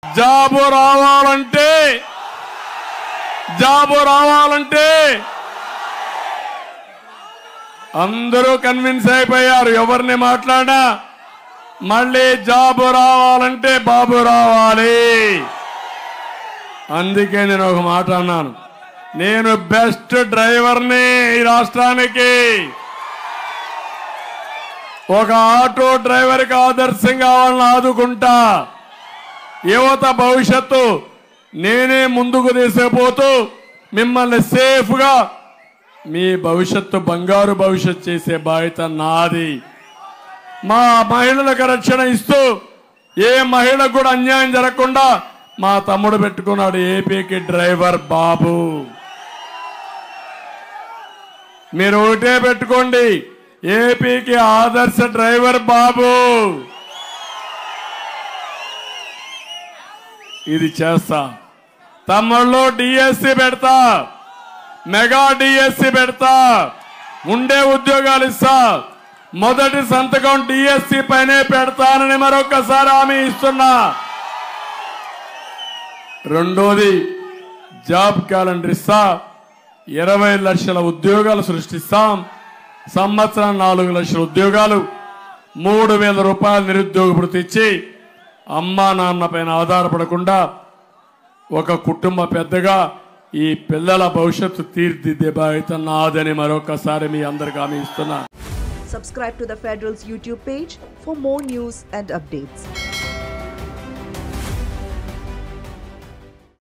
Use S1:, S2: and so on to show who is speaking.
S1: Job రావాలంటే అందరూ convince అయిపోయారు. ఎవరిని మాట్లాడా మళ్ళీ జాబు రావాలంటే బాబు రావాలి. అందుకే నేను ఒక మాట అన్నాను, నేను బెస్ట్ డ్రైవర్ని ఈ రాష్ట్రానికి. ఒక ఆటో డ్రైవర్కి ఆదర్శంగా వాళ్ళని ఆదుకుంటా. యువత భవిష్యత్తు నేనే ముందుకు తీసుకుపోతూ మిమ్మల్ని సేఫ్గా మీ భవిష్యత్తు బంగారు భవిష్యత్తు చేసే బాధ్యత నాది. మా మహిళలకు రక్షణ ఇస్తూ ఏ మహిళకు కూడా అన్యాయం జరగకుండా మా తమ్ముడు పెట్టుకున్నాడు ఏపీకి డ్రైవర్ బాబు. మీరు ఒకటే పెట్టుకోండి, ఏపీకి ఆదర్శ డ్రైవర్ బాబు. ఇది చేస్తా. తమ్ముళ్ళు డిఎస్సి పెడతా, మెగా డిఎస్సి పెడతా, ఉండే ఉద్యోగాలు ఇస్తా. మొదటి సంతకం డిఎస్సి పైనే పెడతానని మరొకసారి హామీ ఇస్తున్నా. రెండోది జాబ్ క్యాలెండర్ ఇస్తా. 20 లక్షల ఉద్యోగాలు సృష్టిస్తాం. సంవత్సరం 4 లక్షల ఉద్యోగాలు, 3,000 రూపాయలు నిరుద్యోగ భృతి ఇచ్చి అమ్మా నాన్న పైన ఆధారపడకుండా ఒక కుటుంబ పెద్దగా ఈ పిల్లల భవిష్యత్తు తీర్చిదిద్దే బాధ్యత నాదని మరొకసారి మీ అందరికీ హామీ ఇస్తున్నా.
S2: Subscribe to the Federal's YouTube page for more news and updates.